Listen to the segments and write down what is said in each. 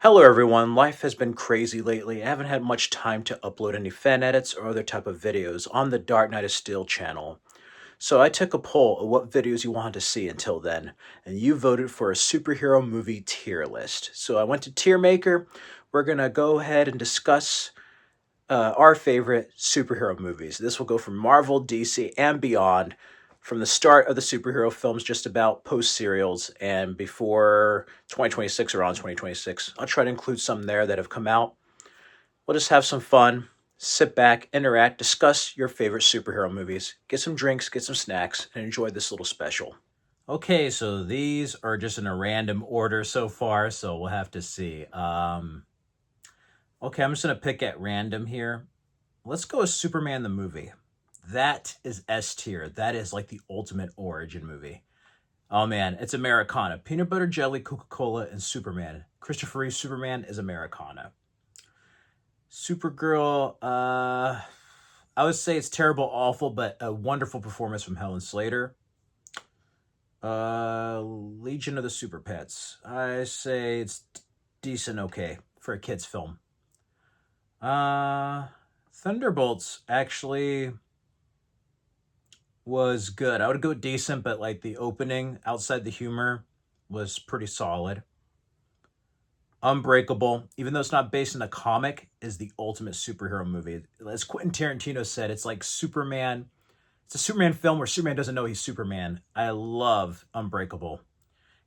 Hello everyone, life has been crazy lately. I haven't had much time to upload any fan edits or other type of videos on the Dark Knight of Steel channel. So I took a poll of what videos you wanted to see until then, and you voted for a superhero movie tier list. So I went to Tier Maker. We're going to go ahead and discuss our favorite superhero movies. This will go from Marvel, DC, and beyond, from the start of the superhero films, just about post serials, and before 2026 or on 2026. I'll try to include some there that have come out. We'll just have some fun, sit back, interact, discuss your favorite superhero movies, get some drinks, get some snacks, and enjoy this little special. Okay, so these are just in a random order so far, so we'll have to see. Okay, I'm just gonna pick at random here. Let's go with Superman the movie. That is S tier. That is like the ultimate origin movie. Oh man, it's Americana. Peanut butter jelly, Coca-Cola, and Superman. Christopher Reeve Superman is Americana. Supergirl, I would say it's terrible, awful, but a wonderful performance from Helen Slater. Legion of the Super Pets. I say it's decent, okay for a kids film. Thunderbolts actually was good. I would go decent, but like the opening outside the humor was pretty solid. Unbreakable, even though it's not based on a comic, is the ultimate superhero movie. As Quentin Tarantino said, it's like Superman. It's a Superman film where Superman doesn't know he's Superman. I love Unbreakable.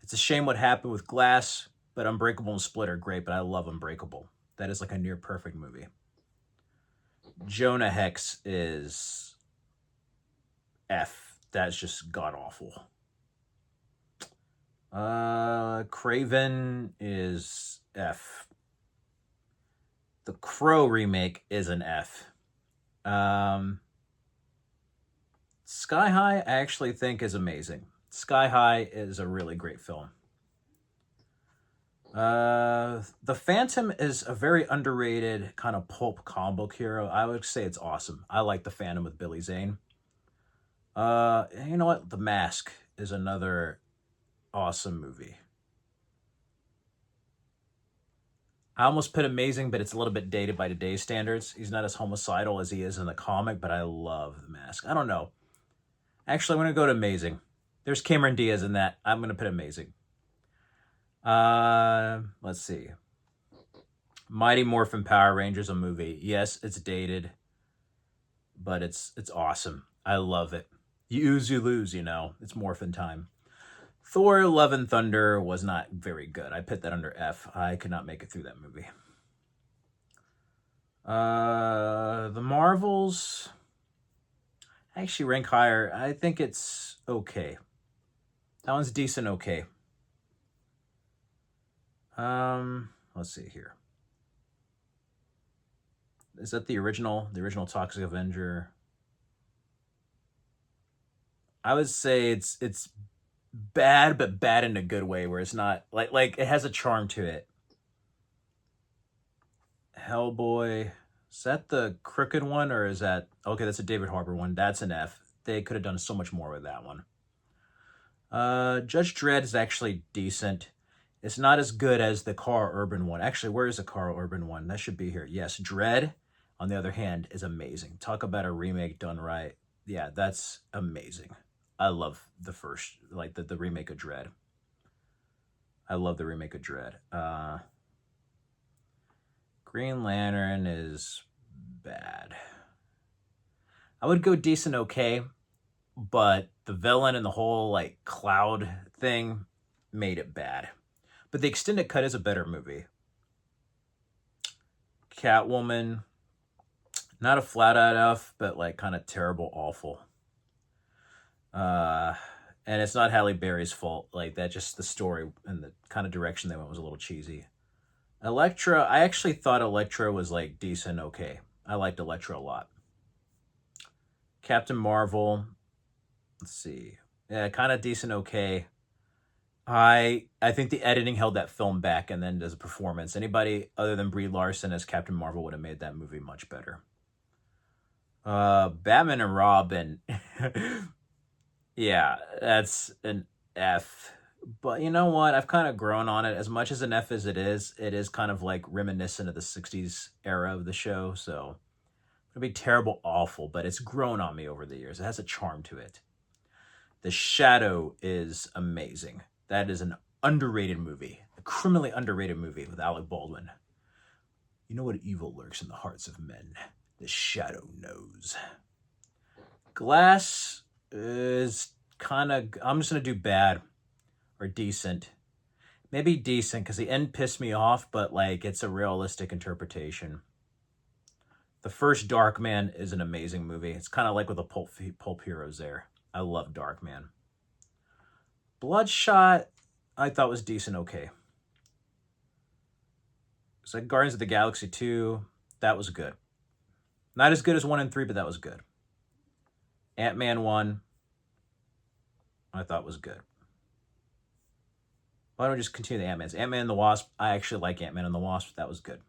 It's a shame what happened with Glass, but Unbreakable and Split are great, but I love Unbreakable. That is like a near perfect movie. Jonah Hex is F. That's just god awful. Craven is F. The Crow remake is an F. Sky High, I actually think is amazing. Sky High is a really great film. The Phantom is a very underrated kind of pulp comic hero. I would say it's awesome. I like The Phantom with Billy Zane. You know what? The Mask is another awesome movie. I almost put amazing, but it's a little bit dated by today's standards. He's not as homicidal as he is in the comic, but I love The Mask. I don't know. Actually, I'm going to go to amazing. There's Cameron Diaz in that. I'm going to put amazing. Let's see. Mighty Morphin Power Rangers, a movie. Yes, it's dated, but it's awesome. I love it. You ooze, you lose, you know. It's morphin time. Thor Love and Thunder was not very good. I put that under F. I could not make it through that movie. The Marvels I actually rank higher. I think it's okay. That one's decent okay. Let's see here. Is that the original? The original Toxic Avenger? I would say it's bad, but bad in a good way, where it's not like it has a charm to it. Hellboy, is that the crooked one, or is that okay? That's a David Harbour one. That's an F. They could have done so much more with that one. Judge Dredd is actually decent. It's not as good as the Carl Urban one. Actually, where is the Carl Urban one? That should be here. Yes, Dredd, on the other hand, is amazing. Talk about a remake done right. Yeah, that's amazing. I love the first, like the remake of Dredd. I love the remake of Dredd. Green Lantern is bad. I would go decent okay, but the villain and the whole like cloud thing made it bad. But the extended cut is a better movie. Catwoman, not a flat out F, but like kind of terrible, awful. And it's not Halle Berry's fault. Like that, just the story and the kind of direction they went was a little cheesy. Elektra, I actually thought Elektra was like decent, okay. I liked Elektra a lot. Captain Marvel, let's see, yeah, kind of decent, okay. I think the editing held that film back, and then as a performance, anybody other than Brie Larson as Captain Marvel would have made that movie much better. Batman and Robin, yeah, that's an F. But you know what? I've kind of grown on it. As much as an F as it is kind of like reminiscent of the 60s era of the show. So it'll be terrible, awful, but it's grown on me over the years. It has a charm to it. The Shadow is amazing. That is an underrated movie, a criminally underrated movie with Alec Baldwin. You know what evil lurks in the hearts of men? The Shadow knows. Glass is kind of, I'm just going to do bad or decent. Maybe decent because the end pissed me off, but like it's a realistic interpretation. The first Darkman is an amazing movie. It's kind of like with the Pulp Heroes there. I love Darkman. Bloodshot, I thought was decent, okay. It's like Guardians of the Galaxy 2, that was good. Not as good as 1 and 3, but that was good. Ant-Man 1, I thought was good. Why don't we just continue the Ant-Mans? Ant-Man and the Wasp, I actually like Ant-Man and the Wasp, that was good.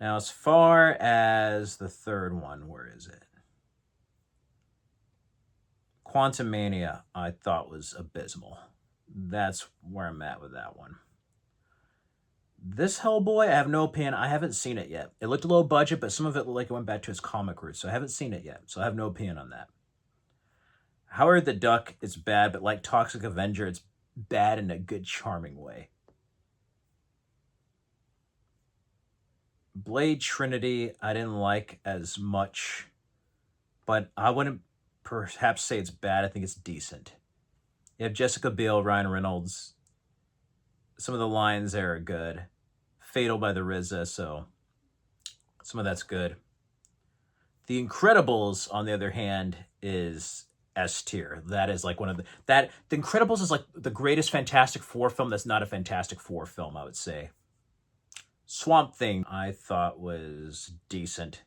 Now, as far as the third one, where is it? Quantumania, I thought was abysmal. That's where I'm at with that one. This Hellboy, I have no opinion. I haven't seen it yet. It looked a low budget, but some of it looked like it went back to its comic roots, so I haven't seen it yet. So I have no opinion on that. Howard the Duck is bad, but like Toxic Avenger, it's bad in a good, charming way. Blade Trinity, I didn't like as much, but I wouldn't perhaps say it's bad. I think it's decent. You have Jessica Biel, Ryan Reynolds. Some of the lines there are good. Fatal by the RZA, so some of that's good. The Incredibles, on the other hand, is S tier. That is like one of the Incredibles is like the greatest Fantastic Four film that's not a Fantastic Four film, I would say. Swamp Thing, I thought was decent.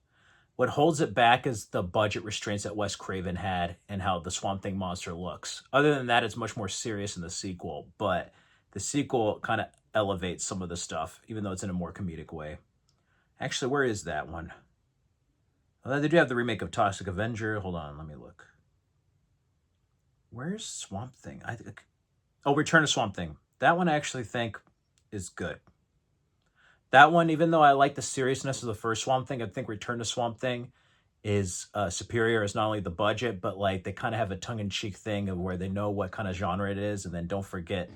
What holds it back is the budget restraints that Wes Craven had and how the Swamp Thing monster looks. Other than that, it's much more serious in the sequel, but the sequel kind of elevates some of the stuff, even though it's in a more comedic way. Actually, where is that one? Well, they do have the remake of Toxic Avenger. Hold on, let me look. Where's Swamp Thing? Return to Swamp Thing. That one I actually think is good. That one, even though I like the seriousness of the first Swamp Thing, I think Return to Swamp Thing is superior. It's not only the budget, but like they kind of have a tongue-in-cheek thing of where they know what kind of genre it is, and then don't forget,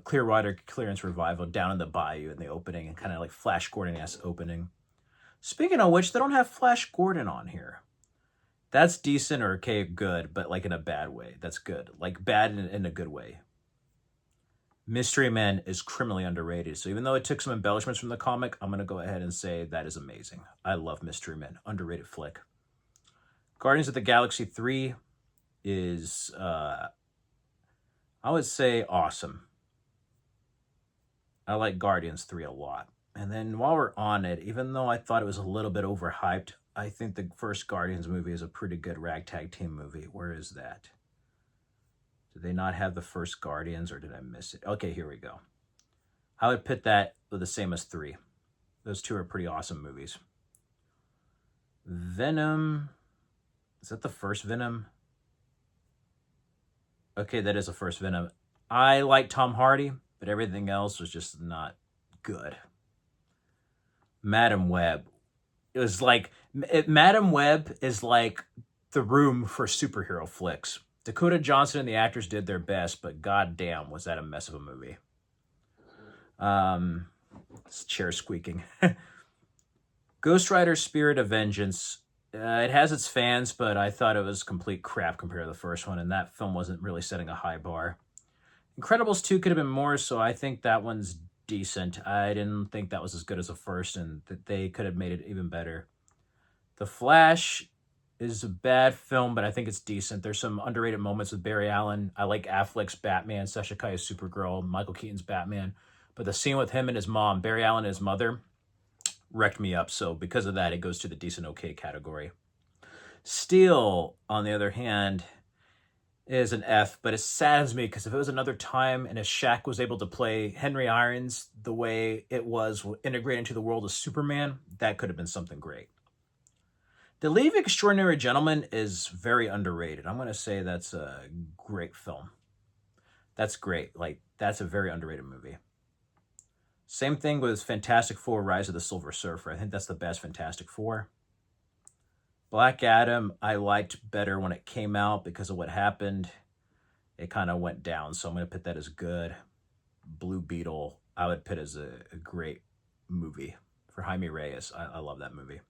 Clearwater Clearance Revival Down in the Bayou in the opening, and kind of like Flash Gordon-esque opening. Speaking of which, they don't have Flash Gordon on here. That's decent or okay, good, but like in a bad way. That's good. Like bad in a good way. Mystery Men is criminally underrated. So even though it took some embellishments from the comic, I'm going to go ahead and say that is amazing. I love Mystery Men. Underrated flick. Guardians of the Galaxy 3 is, I would say, awesome. I like Guardians 3 a lot. And then while we're on it, even though I thought it was a little bit overhyped, I think the first Guardians movie is a pretty good ragtag team movie. Where is that? Did they not have the first Guardians, or did I miss it? Okay, here we go. I would put that with the same as 3. Those two are pretty awesome movies. Venom. Is that the first Venom? Okay, that is the first Venom. I like Tom Hardy, but everything else was just not good. Madam Web. It was like, Madam Web is like the Room for superhero flicks. Dakota Johnson and the actors did their best, but goddamn, was that a mess of a movie. This chair squeaking. Ghost Rider Spirit of Vengeance. It has its fans, but I thought it was complete crap compared to the first one, and that film wasn't really setting a high bar. Incredibles 2 could have been more, so I think that one's decent. I didn't think that was as good as the first, and that they could have made it even better. The Flash is a bad film, but I think it's decent. There's some underrated moments with Barry Allen. I like Affleck's Batman, Sasha Kaya's Supergirl, Michael Keaton's Batman. But the scene with him and his mom, Barry Allen and his mother, wrecked me up. So because of that, it goes to the decent okay category. Steel, on the other hand, is an F, but it saddens me because if it was another time and if Shaq was able to play Henry Irons the way it was integrated into the world of Superman, that could have been something great. The League of Extraordinary Gentlemen is very underrated. I'm going to say that's a great film. That's great. Like, that's a very underrated movie. Same thing with Fantastic Four: Rise of the Silver Surfer. I think that's the best Fantastic Four. Black Adam, I liked better when it came out because of what happened. It kind of went down, so I'm going to put that as good. Blue Beetle, I would put as a great movie for Jaime Reyes. I love that movie.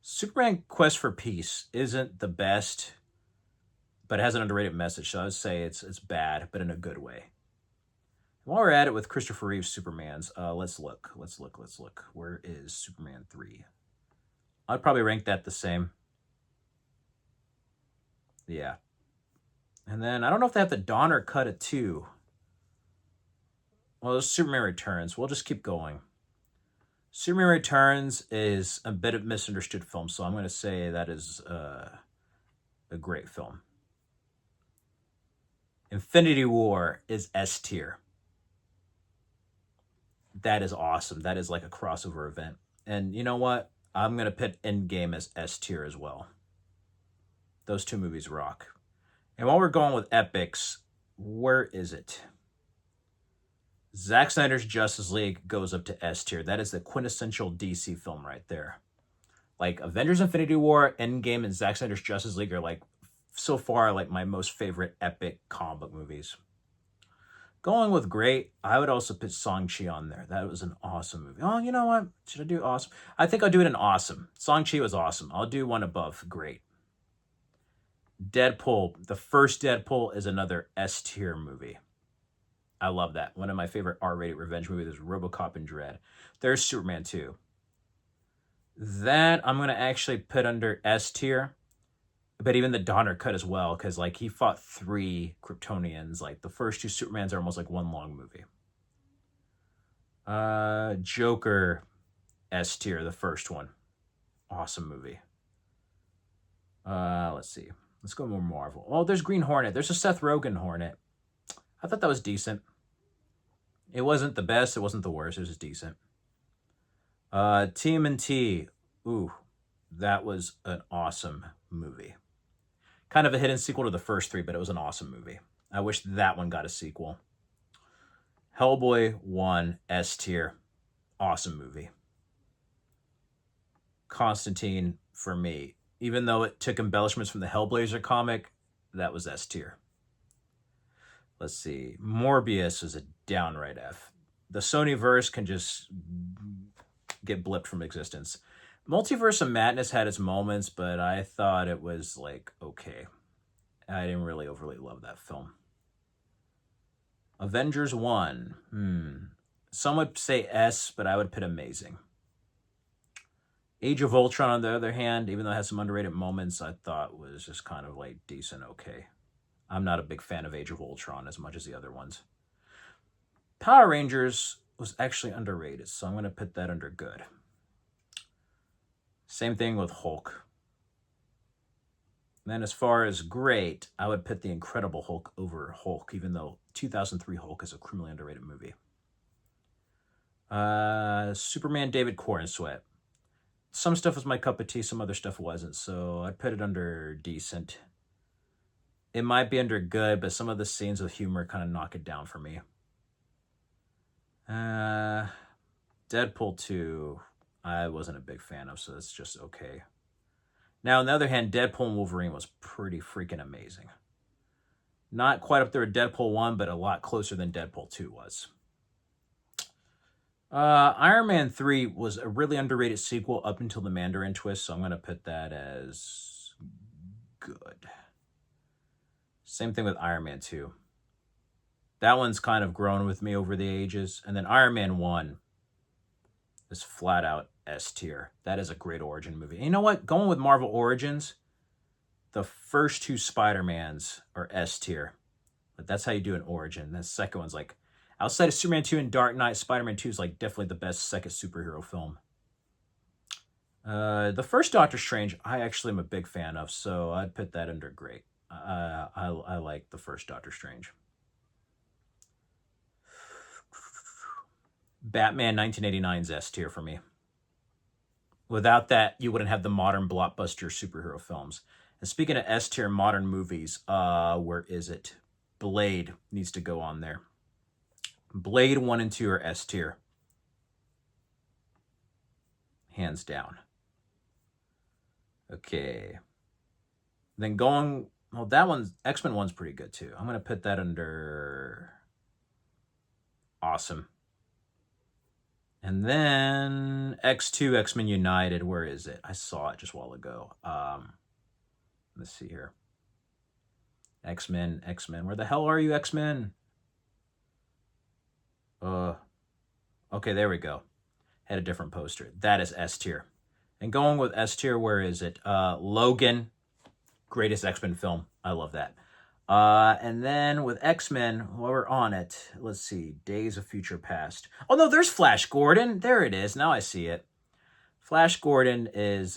Superman Quest for Peace isn't the best, but it has an underrated message, so I would say it's bad, but in a good way. While we're at it with Christopher Reeve's Supermans, let's look. Where is Superman 3? I'd probably rank that the same. Yeah. And then I don't know if they have the Donner cut of 2. Well, Superman Returns. We'll just keep going. Superman Returns is a bit of misunderstood film, so I'm going to say that is a great film. Infinity War is S tier. That is awesome. That is like a crossover event. And you know what? I'm going to put Endgame as S tier as well. Those two movies rock. And while we're going with epics, where is it? Zack Snyder's Justice League goes up to S tier. That is the quintessential DC film right there. Like Avengers Infinity War, Endgame, and Zack Snyder's Justice League are like so far like my most favorite epic comic book movies. Going with great, I would also put Shang-Chi on there. That was an awesome movie. Oh, you know what? Should I do awesome? I think I'll do it in awesome. Shang-Chi was awesome. I'll do one above great. Deadpool. The first Deadpool is another S tier movie. I love that. One of my favorite R-rated revenge movies is RoboCop and Dread. There's Superman 2. That I'm going to actually put under S tier. But even the Donner cut as well, because like he fought 3 Kryptonians. Like the first 2 Supermans are almost like one long movie. Joker, S tier, the first one. Awesome movie. Let's see. Let's go more Marvel. Oh, there's Green Hornet. There's a Seth Rogen Hornet. I thought that was decent. It wasn't the best. It wasn't the worst. It was just decent. TMNT. Ooh, that was an awesome movie. Kind of a hidden sequel to the first 3, but it was an awesome movie. I wish that one got a sequel. Hellboy 1, S tier. Awesome movie. Constantine, for me, even though it took embellishments from the Hellblazer comic, that was S tier. Let's see. Morbius is a downright F. The Sonyverse can just get blipped from existence. Multiverse of Madness had its moments, but I thought it was like okay. I didn't really overly love that film. Avengers 1. Some would say S, but I would put amazing. Age of Ultron, on the other hand, even though it has some underrated moments, I thought was just kind of like decent okay. I'm not a big fan of Age of Ultron as much as the other ones. Power Rangers was actually underrated, so I'm going to put that under good. Same thing with Hulk. And then as far as great, I would put The Incredible Hulk over Hulk, even though 2003 Hulk is a criminally underrated movie. Superman David Corenswet. Some stuff was my cup of tea, some other stuff wasn't, so I'd put it under decent. It might be under good, but some of the scenes with humor kind of knock it down for me. Deadpool 2, I wasn't a big fan of, so it's just okay. Now, on the other hand, Deadpool and Wolverine was pretty freaking amazing. Not quite up there with Deadpool 1, but a lot closer than Deadpool 2 was. Iron Man 3 was a really underrated sequel up until the Mandarin twist, so I'm going to put that as good. Same thing with Iron Man 2. That one's kind of grown with me over the ages. And then Iron Man 1 is flat out S tier. That is a great origin movie. And you know what? Going with Marvel Origins, the first 2 Spider-Mans are S tier. But that's how you do an origin. The second one's like, outside of Superman 2 and Dark Knight, Spider-Man 2 is like definitely the best second superhero film. The first Doctor Strange, I actually am a big fan of, so I'd put that under great. I like the first Doctor Strange. Batman 1989's S tier for me. Without that, you wouldn't have the modern blockbuster superhero films. And speaking of S tier modern movies, where is it? Blade needs to go on there. Blade 1 and 2 are S tier. Hands down. Okay. Then going, well, that one's, X-Men 1's pretty good too. I'm going to put that under awesome. And then X2, X-Men United. Where is it? I saw it just a while ago. Let's see here. X-Men. Where the hell are you, X-Men? Okay, there we go. Had a different poster. That is S tier. And going with S tier, where is it? Logan, greatest X-Men film. I love that. And then with X-Men, while we're on it, let's see. Days of Future Past. Oh, no, there's Flash Gordon. There it is. Now I see it. Flash Gordon is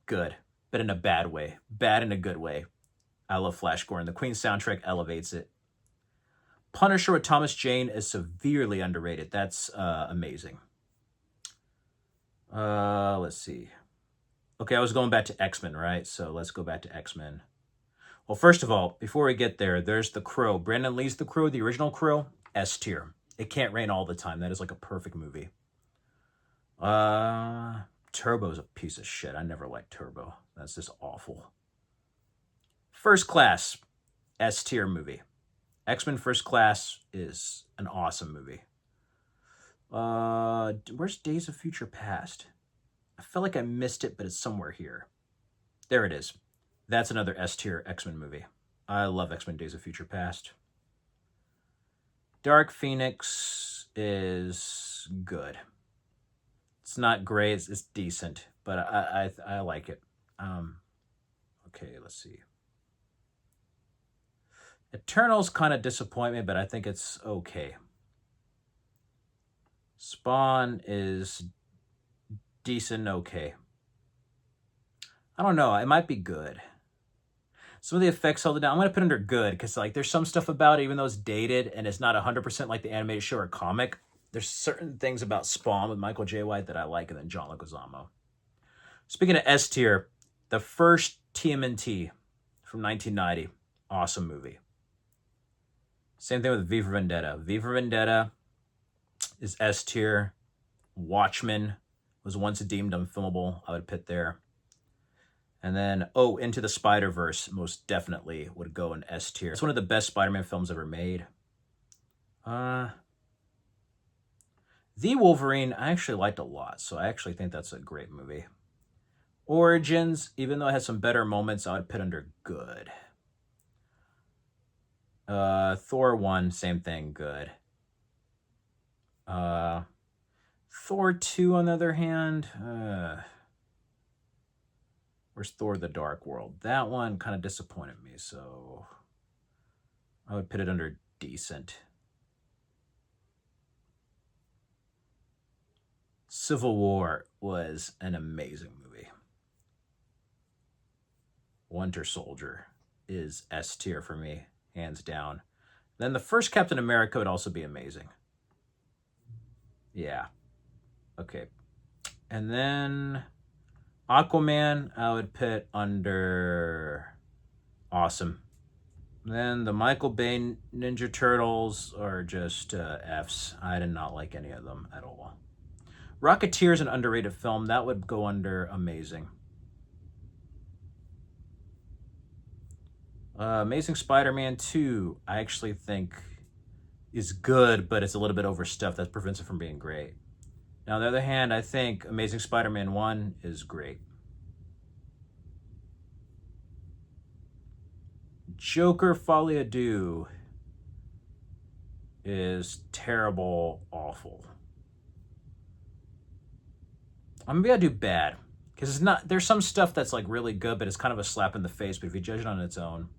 good, but in a bad way. Bad in a good way. I love Flash Gordon. The Queen soundtrack elevates it. Punisher with Thomas Jane is severely underrated. That's amazing. Let's see. Okay, I was going back to X-Men, right? So let's go back to X-Men. Well, first of all, before we get there, there's The Crow. Brandon Lee's The Crow, the original Crow, S tier. It Can't Rain All the Time. That is like a perfect movie. Turbo's a piece of shit. I never liked Turbo. That's just awful. First Class, S tier movie. X-Men First Class is an awesome movie. Where's Days of Future Past? I feel like I missed it, but it's somewhere here. There it is. That's another S tier X-Men movie. I love X-Men Days of Future Past. Dark Phoenix is good. It's not great. It's decent, but I like it. Okay, let's see. Eternals kind of disappoint me, but I think it's okay. Spawn is decent, okay. I don't know. It might be good. Some of the effects held it down. I'm going to put it under good because like there's some stuff about it, even though it's dated and it's not 100% like the animated show or comic, there's certain things about Spawn with Michael J. White that I like, and then John Leguizamo. Speaking of S tier, the first TMNT from 1990. Awesome movie. Same thing with V for Vendetta. V for Vendetta is S tier. Watchmen was once deemed unfilmable. I would put there. And then, Into the Spider-Verse most definitely would go in S tier. It's one of the best Spider-Man films ever made. The Wolverine, I actually liked a lot, so I actually think that's a great movie. Origins, even though it has some better moments, I would put under good. Thor 1, same thing, good. Thor 2, on the other hand, where's Thor the Dark World? That one kind of disappointed me, so I would put it under decent. Civil War was an amazing movie. Winter Soldier is S tier for me, hands down. Then the first Captain America would also be amazing. Yeah. Okay. And then Aquaman, I would put under awesome. Then the Michael Bay Ninja Turtles are just Fs. I did not like any of them at all. Rocketeer is an underrated film. That would go under amazing. Amazing Spider-Man 2, I actually think is good, but it's a little bit overstuffed. That prevents it from being great. Now, on the other hand, I think Amazing Spider-Man 1 is great. Joker Folie à Deux is terrible, awful. I'm maybe I do bad because it's not. There's some stuff that's like really good, but it's kind of a slap in the face. But if you judge it on its own,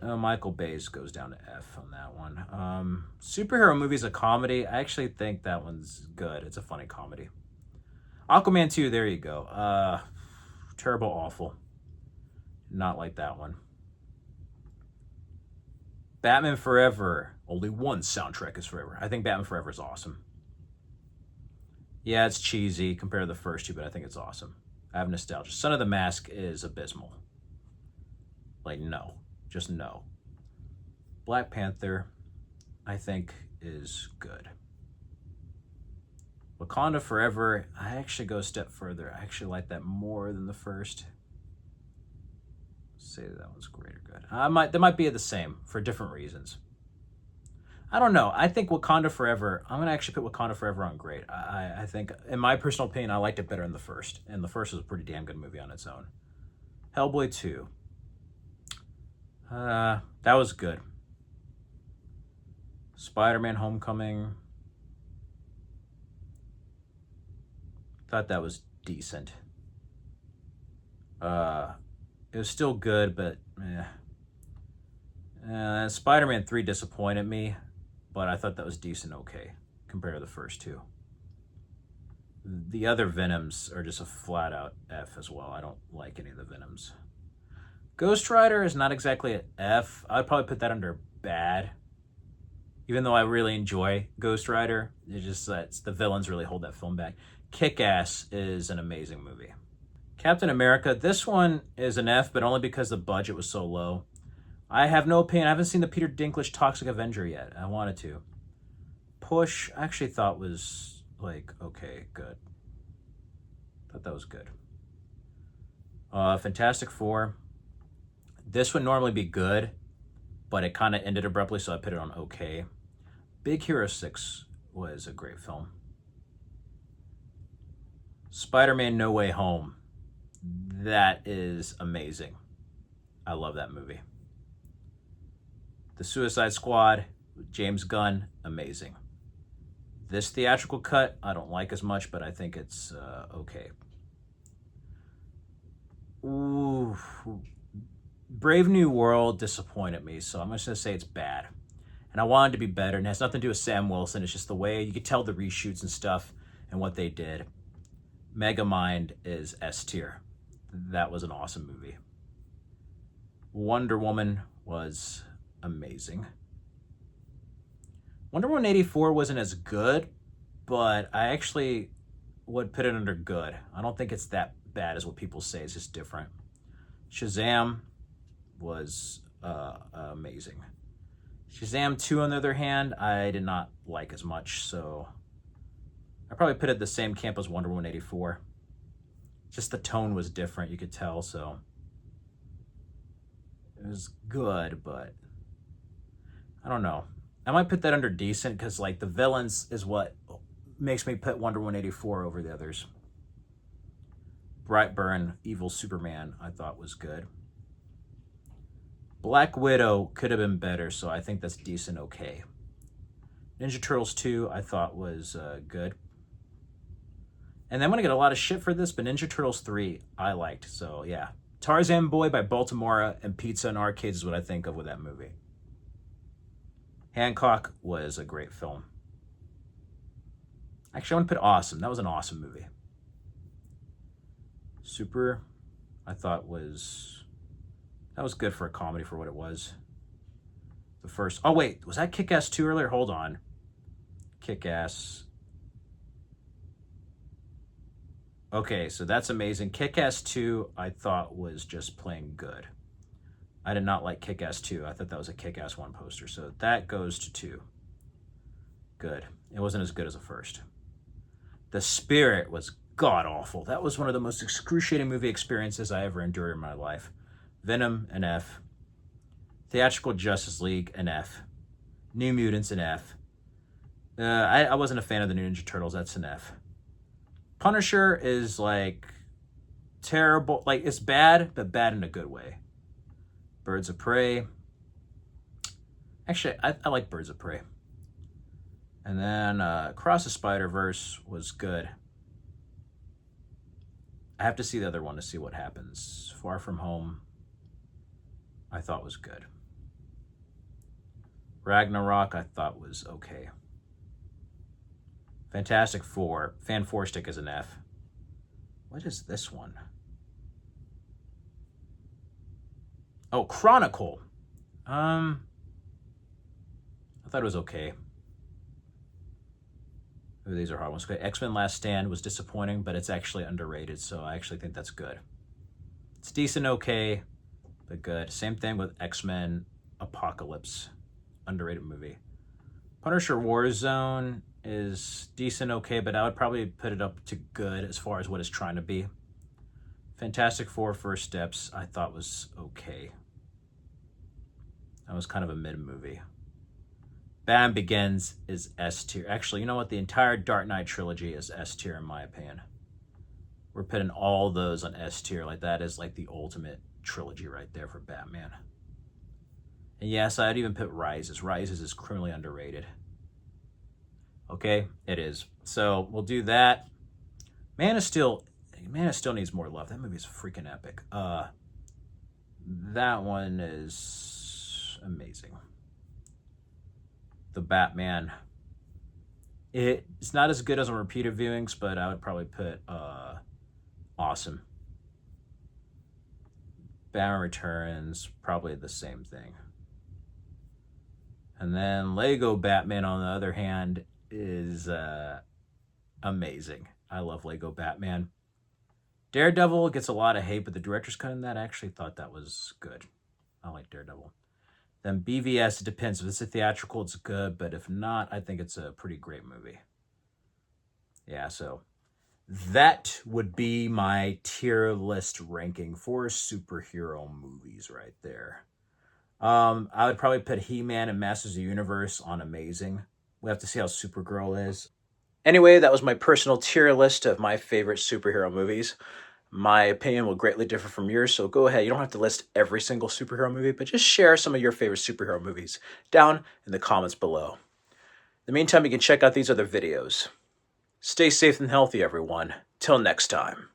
Michael Bay's goes down to F on that one. Superhero movies, a comedy. I actually think that one's good. It's a funny comedy. Aquaman 2, there you go. Terrible, awful. Not like that one. Batman Forever. Only one soundtrack is forever. I think Batman Forever is awesome. Yeah, it's cheesy compared to the first two, but I think it's awesome. I have nostalgia. Son of the Mask is abysmal. Like, no. Just no. Black Panther, I think, is good. Wakanda Forever, I actually go a step further. I actually like that more than the first. Say that one's great or good. They might be the same for different reasons. I don't know. I think Wakanda Forever, I'm going to actually put Wakanda Forever on great. I think, in my personal opinion, I liked it better than the first. And the first was a pretty damn good movie on its own. Hellboy 2. That was good. Spider-Man Homecoming. Thought that was decent. It was still good, but Spider-Man 3 disappointed me, but I thought that was decent okay compared to the first two. The other Venoms are just a flat-out F as well. I don't like any of the Venoms. Ghost Rider is not exactly an F. I'd probably put that under bad. Even though I really enjoy Ghost Rider, it's just that the villains really hold that film back. Kick-Ass is an amazing movie. Captain America, this one is an F, but only because the budget was so low. I have no opinion. I haven't seen the Peter Dinklage Toxic Avenger yet. I wanted to. Push, I actually thought was, like, okay, good. Thought that was good. Fantastic Four. This would normally be good, but it kind of ended abruptly, so I put it on okay. Big Hero 6 was a great film. Spider-Man No Way Home. That is amazing. I love that movie. The Suicide Squad, James Gunn, amazing. This theatrical cut, I don't like as much, but I think it's okay. Ooh, Brave New World disappointed me, so I'm just going to say it's bad. And I wanted it to be better, and it has nothing to do with Sam Wilson. It's just the way you could tell the reshoots and stuff and what they did. Megamind is S tier. That was an awesome movie. Wonder Woman was amazing. Wonder Woman 84 wasn't as good, but I actually would put it under good. I don't think it's that bad as what people say. It's just different. Shazam was amazing. Shazam 2, on the other hand, I did not like as much, so I probably put it in the same camp as Wonder Woman 84. Just the tone was different, you could tell, so it was good, but I don't know. I might put that under decent because, like, the villains is what makes me put Wonder Woman 84 over the others. Brightburn, Evil Superman, I thought was good. Black Widow could have been better, so I think that's decent okay. Ninja Turtles 2, I thought was good. And I'm going to get a lot of shit for this, but Ninja Turtles 3, I liked. So, yeah. Tarzan Boy by Baltimora and Pizza and Arcades is what I think of with that movie. Hancock was a great film. Actually, I want to put Awesome. That was an awesome movie. Super, I thought was... That was good for a comedy for what it was. The first... Oh, wait. Was that Kick-Ass 2 earlier? Hold on. Kick-Ass... Okay, so that's amazing. Kick-Ass 2, I thought was just plain good. I did not like Kick-Ass 2. I thought that was a Kick-Ass 1 poster. So that goes to 2. Good. It wasn't as good as the first. The Spirit was god-awful. That was one of the most excruciating movie experiences I ever endured in my life. Venom, an F. Theatrical Justice League, an F. New Mutants, an F. I wasn't a fan of the new Ninja Turtles. That's an F. Punisher is, like, terrible. Like, it's bad, but bad in a good way. Birds of Prey. Actually, I like Birds of Prey. And then Across the Spider-Verse was good. I have to see the other one to see what happens. Far From Home, I thought was good. Ragnarok, I thought was okay. Fantastic Four. Fan Four Stick is an F. What is this one? Oh, Chronicle. I thought it was okay. Ooh, these are hard ones. X-Men Last Stand was disappointing, but it's actually underrated, so I actually think that's good. It's decent, okay. but good. Same thing with X-Men Apocalypse. Underrated movie. Punisher Warzone is decent, okay, but I would probably put it up to good as far as what it's trying to be. Fantastic Four First Steps I thought was okay. That was kind of a mid movie. Batman Begins is S tier. Actually, you know what? The entire Dark Knight trilogy is S tier in my opinion. We're putting all those on S tier. Like that is like the ultimate trilogy right there for Batman. And yes, I'd even put Rises. Rises is criminally underrated. Okay, it is. So we'll do that. Man of Steel needs more love. That movie is freaking epic. That one is amazing. The Batman. It's not as good as on repeated viewings, but I would probably put awesome. Batman Returns, probably the same thing. And then Lego Batman, on the other hand, is amazing. I love Lego Batman. Daredevil gets a lot of hate, but the director's cut in that, I actually thought that was good. I like Daredevil. Then BVS, it depends. If it's a theatrical, it's good, but if not, I think it's a pretty great movie. Yeah, so that would be my tier list ranking for superhero movies right there. I would probably put He-Man and Masters of the Universe on amazing. We have to see how Supergirl is. Anyway, that was my personal tier list of my favorite superhero movies. My opinion will greatly differ from yours, so go ahead. You don't have to list every single superhero movie, but just share some of your favorite superhero movies down in the comments below. In the meantime, you can check out these other videos. Stay safe and healthy, everyone. Till next time.